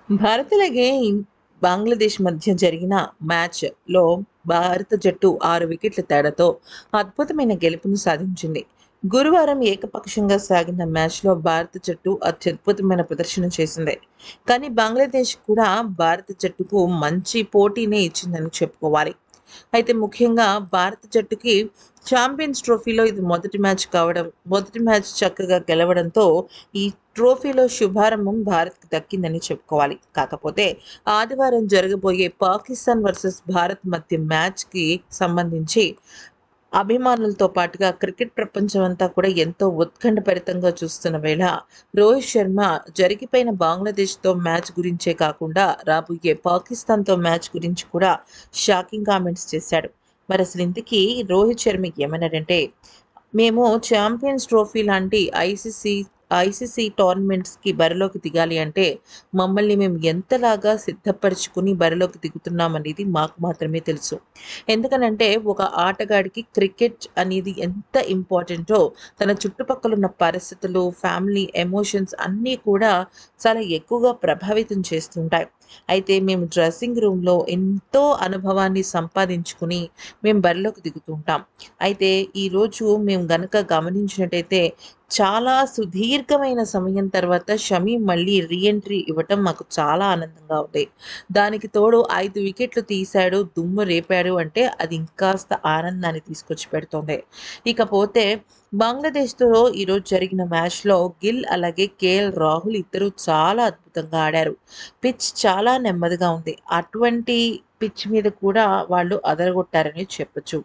భారత్ అలాగే బంగ్లాదేశ్ మధ్య జరిగిన మ్యాచ్‌లో భారత జట్టు 6 వికెట్ల తేడాతో అద్భుతమైన గెలుపును సాధించింది. గురువారం ఏకపక్షంగా సాగిన మ్యాచ్‌లో భారత జట్టు అత్యద్భుతమైన ప్రదర్శన చేసింది. కానీ బంగ్లాదేశ్ కూడా భారత జట్టుకు మంచి పోటీనే ఇచ్చిందని చెప్పుకోవాలి. అయితే ముఖ్యంగా భారత జట్టుకి ఛాంపియన్స్ ట్రోఫీలో ఇది మొదటి మ్యాచ్ కావడం, మొదటి మ్యాచ్ చక్కగా గెలవడంతో ఈ ట్రోఫీలో శుభారంభం భారత్‌కి దక్కిందని చెప్పుకోవాలి. కాకపోతే ఆదివారం జరగబోయే పాకిస్తాన్ వర్సెస్ భారత్ మధ్య మ్యాచ్‌కి సంబంధించి అభిమానులతో పాటుగా క్రికెట్ ప్రపంచమంతా కూడా ఎంతో ఉత్కంఠభరితంగా చూస్తున్న వేళ, రోహిత్ శర్మ జరిగిపోయిన బంగ్లాదేశ్‌తో మ్యాచ్ గురించే కాకుండా రాబోయే పాకిస్తాన్‌తో మ్యాచ్ గురించి కూడా షాకింగ్ కామెంట్స్ చేశాడు. మరసలు ఇంతకీ రోహిత్ శర్మ ఏమన్నాడంటే, మేము ఛాంపియన్స్ ట్రోఫీ లాంటి ఐసీసీ టోర్నమెంట్స్‌కి బరిలోకి దిగాలి అంటే, మమ్మల్ని మేము ఎంతలాగా సిద్ధపరుచుకొని బరిలోకి దిగుతున్నామనేది మాకు మాత్రమే తెలుసు. ఎందుకనంటే, ఒక ఆటగాడికి క్రికెట్ అనేది ఎంత ఇంపార్టెంటో, తన చుట్టుపక్కలున్న పరిస్థితులు, ఫ్యామిలీ, ఎమోషన్స్ అన్నీ కూడా చాలా ఎక్కువగా ప్రభావితం చేస్తుంటాయి. అయితే మేము డ్రెస్సింగ్ రూమ్‌లో ఎంతో అనుభవాన్ని సంపాదించుకుని, మేము బరిలోకి దిగుతుంటాం. అయితే ఈరోజు మేము గనక గమనించినట్టయితే, చాలా సుదీర్ఘమైన సమయం తర్వాత షమి మళ్ళీ ఎంట్రీ ఇవ్వటం మాకు చాలా ఆనందంగా ఉంది. దానికి తోడు 5 వికెట్లు తీశాడు, దుమ్ము రేపాడు అంటే అది ఇంకాస్త ఆనందాన్ని తీసుకొచ్చి పెడుతోంది. ఇకపోతే బంగ్లాదేశ్‌తో ఈరోజు జరిగిన మ్యాచ్‌లో గిల్ అలాగే కేఎల్ రాహుల్ ఇద్దరూ చాలా అద్భుతంగా ఆడారు. పిచ్ చాలా నెమ్మదిగా ఉంది. అటువంటి పిచ్ మీద కూడా వాళ్ళు అదరగొట్టారని చెప్పొచ్చు.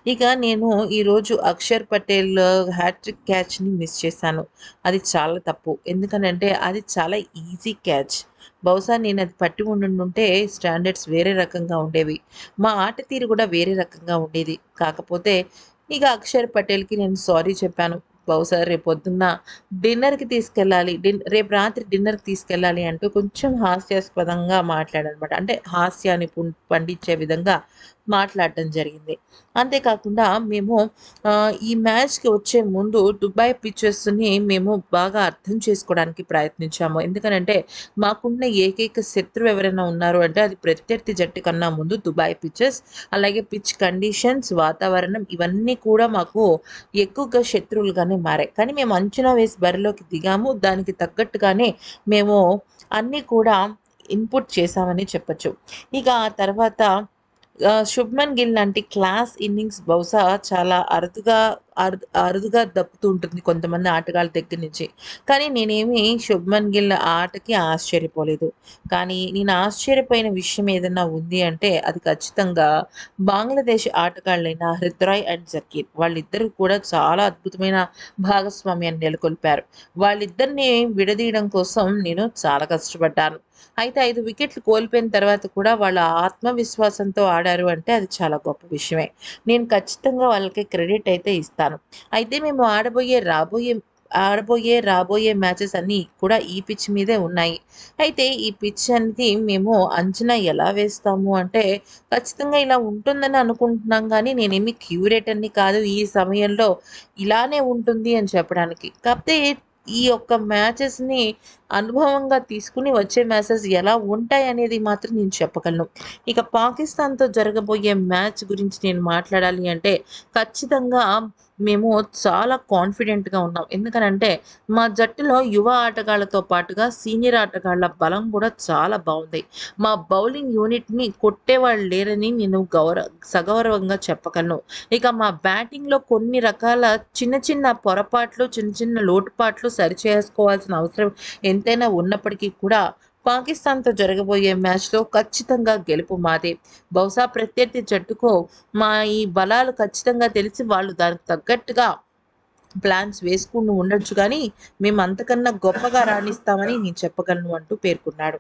ఇక నేను ఈరోజు అక్షర్ పటేల్ హ్యాట్రిక్ క్యాచ్‌ని మిస్ చేశాను. అది చాలా తప్పు. ఎందుకనంటే అది చాలా ఈజీ క్యాచ్. బహుశా నేనది పట్టి ఉండుంటే స్టాండర్డ్స్ వేరే రకంగా ఉండేవి. మా ఆట తీరు కూడా వేరే రకంగా ఉండేది. కాకపోతే ఇక అక్షర్ పటేల్‌కి నేను సారీ చెప్పాను. బహుశా రేపొద్దున్న డిన్నర్‌కి తీసుకెళ్ళాలి. రేపు రాత్రి డిన్నర్‌కి తీసుకెళ్ళాలి అంటూ కొంచెం హాస్యాస్పదంగా మాట్లాడాననమాట. అంటే హాస్యాన్ని పండించే విధంగా మాట్లాడడం జరిగింది. అంతేకాకుండా మేము ఈ మ్యాచ్‌కి వచ్చే ముందు దుబాయ్ పిచెస్‌ని మేము బాగా అర్థం చేసుకోవడానికి ప్రయత్నించాము. ఎందుకనంటే మాకున్న ఏకైక శత్రువు ఎవరైనా ఉన్నారు అంటే అది ప్రత్యర్థి జట్టు కన్నా ముందు దుబాయ్ పిచెస్, అలాగే పిచ్ కండిషన్స్, వాతావరణం ఇవన్నీ కూడా మాకు ఎక్కువగా శత్రువులుగానే మారాయి. కానీ మేము అంచనా వేసి బరిలోకి దిగాము. దానికి తగ్గట్టుగానే మేము అన్నీ కూడా ఇన్‌పుట్ చేశామని చెప్పొచ్చు. ఇక ఆ తర్వాత శుభ్మన్ గిల్ లాంటి క్లాస్ ఇన్నింగ్స్ బహుశా చాలా అరుదుగా దక్కుతూ ఉంటుంది కొంతమంది ఆటగాళ్ళ దగ్గర నుంచి. కానీ నేనేమి శుభ్మన్ గిల్ ఆటకి ఆశ్చర్యపోలేదు. కానీ నేను ఆశ్చర్యపోయిన విషయం ఏదన్నా ఉంది అంటే అది ఖచ్చితంగా బంగ్లాదేశ్ ఆటగాళ్ళైన హృద్రాయ్ అండ్ జకీర్. వాళ్ళిద్దరూ కూడా చాలా అద్భుతమైన భాగస్వామ్యాన్ని నెలకొల్పారు. వాళ్ళిద్దరిని విడదీయడం కోసం నేను చాలా కష్టపడ్డాను. అయితే 5 వికెట్లు కోల్పోయిన తర్వాత కూడా వాళ్ళ ఆత్మవిశ్వాసంతో ఆడారు అంటే అది చాలా గొప్ప విషయమే. నేను ఖచ్చితంగా వాళ్ళకి క్రెడిట్ అయితే ఇస్తాను. అయితే మేము రాబోయే మ్యాచెస్ అన్నీ కూడా ఈ పిచ్ మీదే ఉన్నాయి. అయితే ఈ పిచ్ అనేది మేము అంచనా ఎలా వేస్తాము అంటే ఖచ్చితంగా ఇలా ఉంటుందని అనుకుంటున్నాం గానీ నేనేమి క్యూరేటర్‌ని కాదు ఈ సమయంలో ఇలానే ఉంటుంది అని చెప్పడానికి. కాపోతే ఈ యొక్క మ్యాచెస్‌ని అనుభవంగా తీసుకొని వచ్చే మ్యాచెస్ ఎలా ఉంటాయనేది మాత్రం నేను చెప్పగలను. ఇక పాకిస్తాన్‌తో జరగబోయే మ్యాచ్ గురించి నేను మాట్లాడాలి అంటే ఖచ్చితంగా మేము చాలా కాన్ఫిడెంట్‌గా ఉన్నాం. ఎందుకనంటే మా జట్టులో యువ ఆటగాళ్ళతో పాటుగా సీనియర్ ఆటగాళ్ళ బలం కూడా చాలా బావుంది. మా బౌలింగ్ యూనిట్‌ని కొట్టేవాళ్ళు లేరని నేను సగౌరవంగా చెప్పగలను. ఇక మా బ్యాటింగ్‌లో కొన్ని రకాల చిన్న చిన్న పొరపాట్లు, చిన్న చిన్న లోటుపాట్లు సరిచేసుకోవాల్సిన అవసరం ఎంతైనా ఉన్నప్పటికీ కూడా పాకిస్తాన్‌తో జరగబోయే మ్యాచ్‌లో ఖచ్చితంగా గెలుపు మాదే. బహుశా ప్రత్యర్థి జట్టుకు మా ఈ బలాలు ఖచ్చితంగా తెలిసి వాళ్ళు దానికి తగ్గట్టుగా ప్లాన్స్ వేసుకొని ఉండొచ్చు గానీ, మేము అంతకన్నా గొప్పగా రాణిస్తామని నేను చెప్పగలను అంటూ పేర్కొన్నాడు.